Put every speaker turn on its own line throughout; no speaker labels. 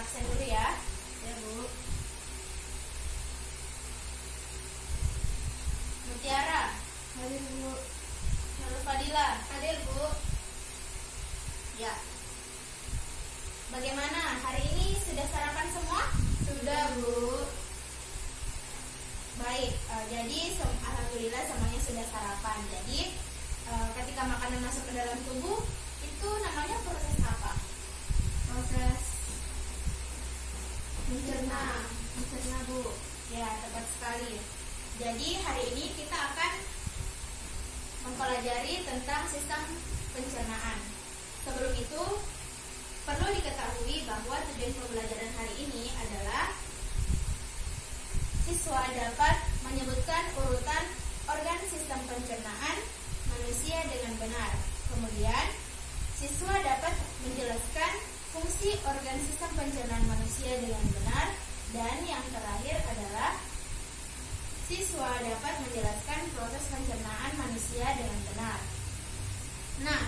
absen dulu ya.
Ya, Bu.
Mutiara.
Hadir, Bu.
Lalu Fadila.
Hadir, Bu.
Ya. Bagaimana? Hari ini sudah sarapan semua?
Sudah, Bu.
Baik, jadi alhamdulillah semuanya sudah sarapan. Jadi ketika makanan masuk ke dalam tubuh, itu namanya proses apa?
Proses mencerna, Bu.
Ya, tepat sekali. Jadi hari ini kita akan mempelajari tentang sistem pencernaan. Sebelum itu, perlu diketahui bahwa tujuan pembelajaran hari ini adalah siswa dapat menyebutkan urutan organ sistem pencernaan manusia dengan benar. Kemudian, siswa dapat menjelaskan fungsi organ sistem pencernaan manusia dengan benar. Dan yang terakhir adalah siswa dapat menjelaskan proses pencernaan manusia dengan benar. Nah,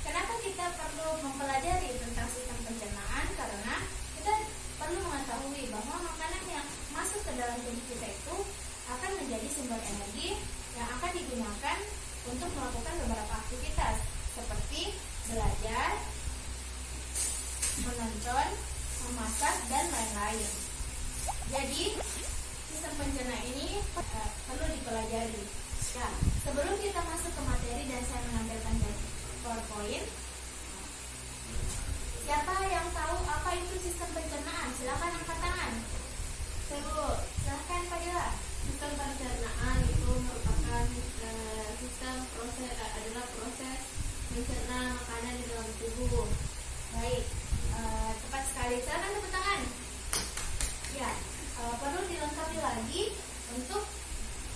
kenapa kita perlu mempelajari tentang sistem pencernaan? Karena kita perlu mengetahui bahwa makanan yang masuk ke dalam tubuh kita itu akan menjadi sumber energi yang akan digunakan untuk melakukan beberapa aktivitas seperti belajar, menonton, memasak, dan lain-lain. Jadi, sistem pencernaan ini perlu dipelajari. Nah, sebelum kita masuk ke materi dan saya menampilkan PowerPoint, siapa yang tahu apa itu sistem pencernaan? Silakan angkat tangan.
Bu,
Silakan Fadila.
sistem pencernaan itu merupakan adalah proses mencerna makanan di dalam tubuh.
Baik, tepat sekali. Silakan tepuk tangan. Ya, perlu dilengkapi lagi untuk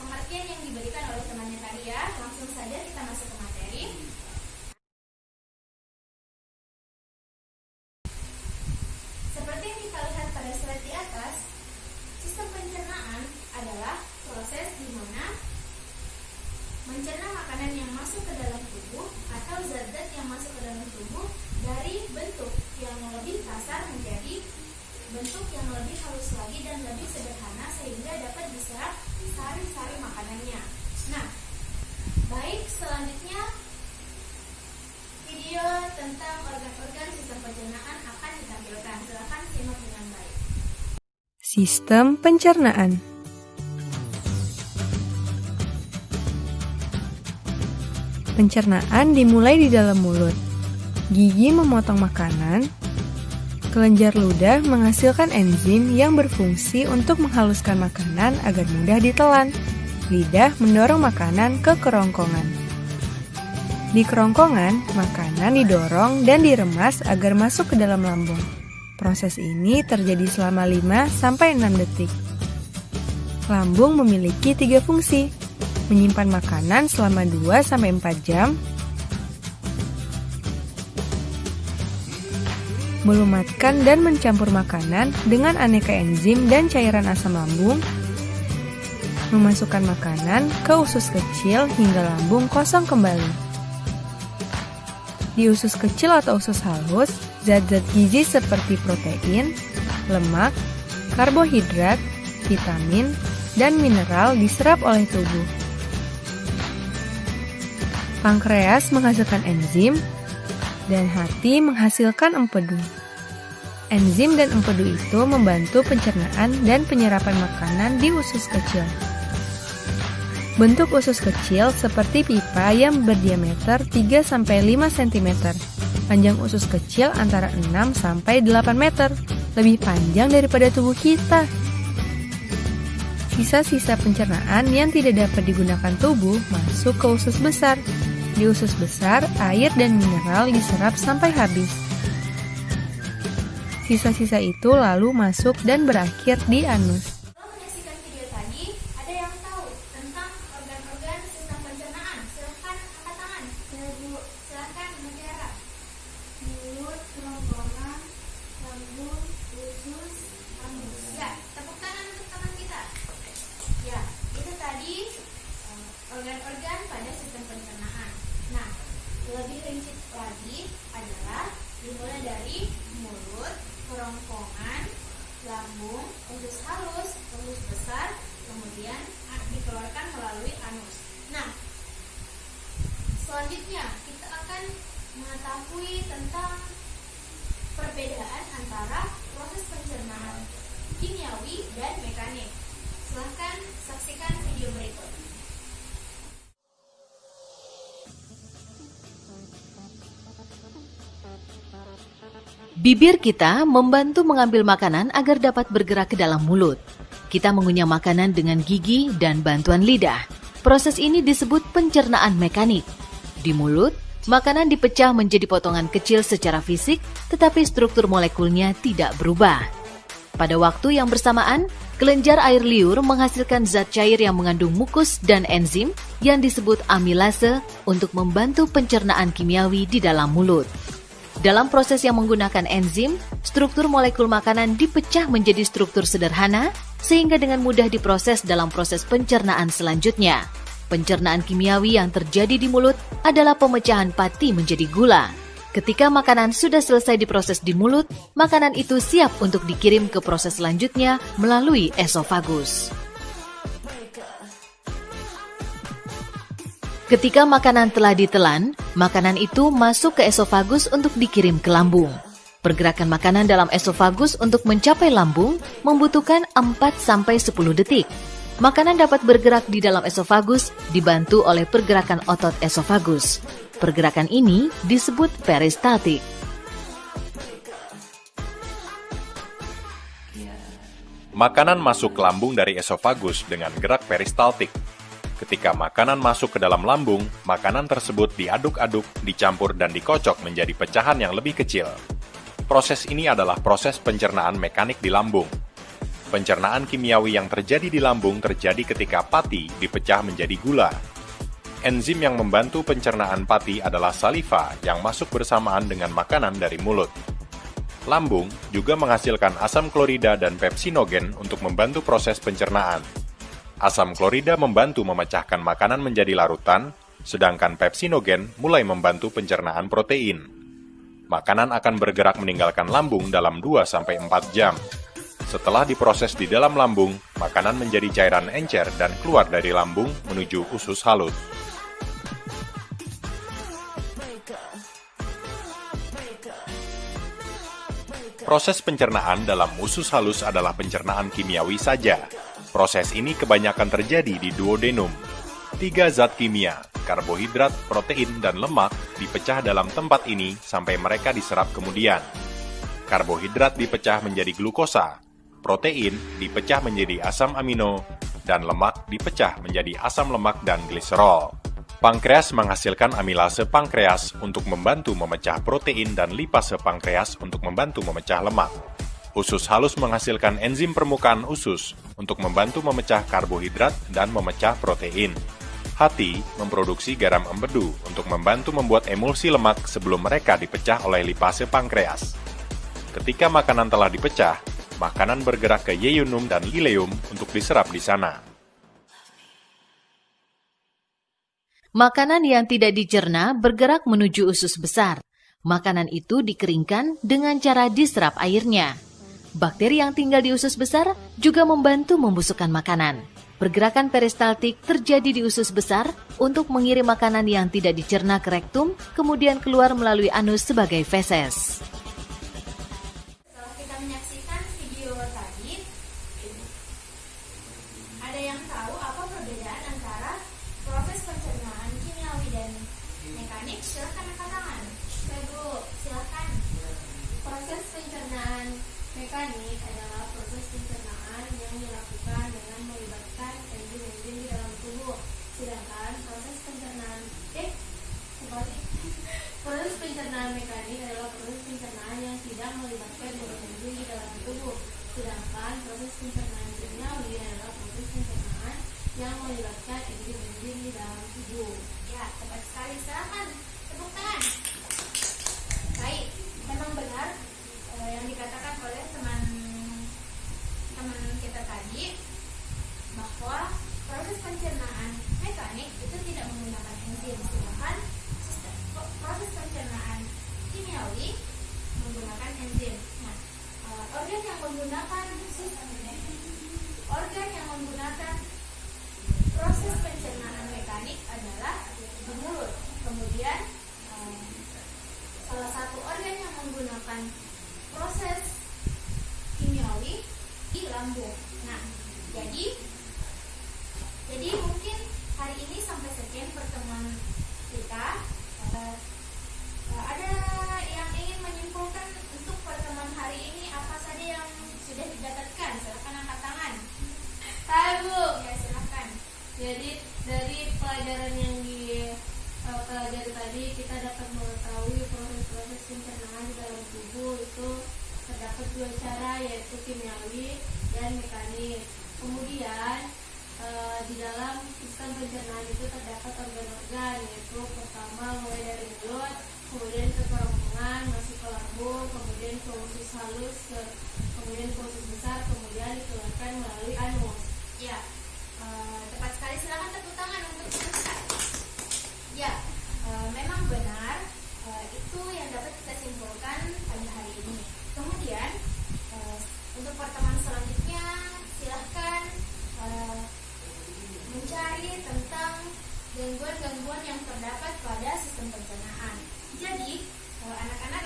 pengertian yang diberikan oleh temannya tadi ya. Langsung saja kita masuk ke materi. Seperti yang kita lihat pada slide di atas, sistem pencernaan adalah proses di mana mencerna makanan yang masuk ke dalam tubuh atau zat-zat yang masuk ke dalam tubuh dari bentuk yang lebih kasar menjadi bentuk yang lebih halus lagi dan lebih sederhana sehingga dapat diserap sari-sari makanannya. Nah, baik, selanjutnya video tentang organ-organ sistem pencernaan akan ditampilkan. Silakan simak dengan baik.
Sistem pencernaan. Pencernaan dimulai di dalam mulut. Gigi memotong makanan. Kelenjar ludah menghasilkan enzim yang berfungsi untuk menghaluskan makanan agar mudah ditelan. Lidah mendorong makanan ke kerongkongan. Di kerongkongan, makanan didorong dan diremas agar masuk ke dalam lambung. Proses ini terjadi selama 5-6 detik. Lambung memiliki 3 fungsi: menyimpan makanan selama 2-4 jam, melumatkan dan mencampur makanan dengan aneka enzim dan cairan asam lambung, memasukkan makanan ke usus kecil hingga lambung kosong kembali. Di usus kecil atau usus halus, zat-zat gizi seperti protein, lemak, karbohidrat, vitamin, dan mineral diserap oleh tubuh. Pankreas menghasilkan enzim, dan hati menghasilkan empedu. Enzim dan empedu itu membantu pencernaan dan penyerapan makanan di usus kecil. Bentuk usus kecil seperti pipa yang berdiameter 3-5 cm. Panjang usus kecil antara 6-8 meter, lebih panjang daripada tubuh kita. Sisa-sisa pencernaan yang tidak dapat digunakan tubuh masuk ke usus besar. Di usus besar, air dan mineral diserap sampai habis. Sisa-sisa itu lalu masuk dan berakhir di anus.
Setelah menyaksikan video tadi, ada yang tahu tentang organ-organ sistem pencernaan? Silahkan angkat tangan.
Ya, Bu.
Silahkan Mutiara.
Mulut, kerongkongan, lambung, usus, anus.
Ya, tepuk tangan untuk teman kita. Ya, itu tadi organ-organ pada sistem pencernaan. Nah, lebih rinci lagi adalah dimulai dari mulut, kerongkongan, kerongkongan, lambung, usus halus, usus besar, kemudian dikeluarkan melalui anus. Nah, selanjutnya kita akan mengetahui tentang perbedaan antara proses pencernaan kimiawi dan mekanik. Silahkan saksikan video berikut.
Bibir kita membantu mengambil makanan agar dapat bergerak ke dalam mulut. Kita mengunyah makanan dengan gigi dan bantuan lidah. Proses ini disebut pencernaan mekanik. Di mulut, makanan dipecah menjadi potongan kecil secara fisik, tetapi struktur molekulnya tidak berubah. Pada waktu yang bersamaan, kelenjar air liur menghasilkan zat cair yang mengandung mukus dan enzim yang disebut amilase untuk membantu pencernaan kimiawi di dalam mulut. Dalam proses yang menggunakan enzim, struktur molekul makanan dipecah menjadi struktur sederhana sehingga dengan mudah diproses dalam proses pencernaan selanjutnya. Pencernaan kimiawi yang terjadi di mulut adalah pemecahan pati menjadi gula. Ketika makanan sudah selesai diproses di mulut, makanan itu siap untuk dikirim ke proses selanjutnya melalui esofagus. Ketika makanan telah ditelan, makanan itu masuk ke esofagus untuk dikirim ke lambung. Pergerakan makanan dalam esofagus untuk mencapai lambung membutuhkan 4-10 detik. Makanan dapat bergerak di dalam esofagus dibantu oleh pergerakan otot esofagus. Pergerakan ini disebut peristaltik.
Makanan masuk ke lambung dari esofagus dengan gerak peristaltik. Ketika makanan masuk ke dalam lambung, makanan tersebut diaduk-aduk, dicampur, dan dikocok menjadi pecahan yang lebih kecil. Proses ini adalah proses pencernaan mekanik di lambung. Pencernaan kimiawi yang terjadi di lambung terjadi ketika pati dipecah menjadi gula. Enzim yang membantu pencernaan pati adalah saliva yang masuk bersamaan dengan makanan dari mulut. Lambung juga menghasilkan asam klorida dan pepsinogen untuk membantu proses pencernaan. Asam klorida membantu memecahkan makanan menjadi larutan, sedangkan pepsinogen mulai membantu pencernaan protein. Makanan akan bergerak meninggalkan lambung dalam 2-4 jam. Setelah diproses di dalam lambung, makanan menjadi cairan encer dan keluar dari lambung menuju usus halus. Proses pencernaan dalam usus halus adalah pencernaan kimiawi saja. Proses ini kebanyakan terjadi di duodenum. 3 zat kimia, karbohidrat, protein, dan lemak dipecah dalam tempat ini sampai mereka diserap kemudian. Karbohidrat dipecah menjadi glukosa, protein dipecah menjadi asam amino, dan lemak dipecah menjadi asam lemak dan gliserol. Pankreas menghasilkan amilase pankreas untuk membantu memecah protein dan lipase pankreas untuk membantu memecah lemak. Usus halus menghasilkan enzim permukaan usus untuk membantu memecah karbohidrat dan memecah protein. Hati memproduksi garam empedu untuk membantu membuat emulsi lemak sebelum mereka dipecah oleh lipase pankreas. Ketika makanan telah dipecah, makanan bergerak ke yeyunum dan ileum untuk diserap di sana.
Makanan yang tidak dicerna bergerak menuju usus besar. Makanan itu dikeringkan dengan cara diserap airnya. Bakteri yang tinggal di usus besar juga membantu membusukkan makanan. Pergerakan peristaltik terjadi di usus besar untuk mengirim makanan yang tidak dicerna ke rektum, kemudian keluar melalui anus sebagai feses.
Setelah kita menyaksikan video tadi, ada yang tahu apa perbedaan antara proses pencernaan kimiawi dan mekanik? Silakan angkat tangan.
Bu, silakan. Proses pencernaan mekanik adalah proses pencernaan yang dilakukan dengan melibatkan enzim-enzim di dalam tubuh. Sedangkan proses pencernaan mekanik adalah proses pencernaan yang tidak melibatkan enzim di dalam tubuh. Sedangkan proses pencernaan kimiawi adalah proses pencernaan yang melibatkan enzim-enzim di dalam tubuh.
Ya, tepat sekali. Silakan tepuk tangan. Baik, memang benar yang dikatakan oleh teman kita tadi bahwa proses pencernaan mekanik itu tidak menggunakan enzim, sedangkan proses pencernaan kimiawi menggunakan enzim. Nah, organ yang menggunakan proses pencernaan mekanik adalah di mulut. Kemudian salah satu organ yang menggunakan proses kimiawi di lambung. Nah, jadi mungkin hari ini sampai sekian pertemuan kita. Ada yang ingin menyimpulkan untuk pertemuan hari ini apa saja yang sudah didapatkan? Silakan angkat tangan.
Hai Bu.
Ya, silakan.
Jadi dari pelajaran yang dipelajari tadi kita dapat mengetahui proses-proses pencernaan di dalam tubuh itu terdapat dua cara, yaitu kimiawi dan mekanik. Kemudian di dalam sistem pencernaan itu terdapat organ-organ, yaitu pertama mulai dari mulut, kemudian ke kerongkongan, masuk ke lambung, kemudian ke usus halus, kemudian ke usus besar, kemudian dikeluarkan melalui anus.
Ya, tepat sekali. Silakan tepuk tangan untuk Ustaz. Ya, memang benar, itu yang dapat kita simpulkan pada hari ini. Kemudian untuk pertemuan selanjutnya silahkan mencari tentang gangguan-gangguan yang terdapat pada sistem pencernaan. Jadi anak-anak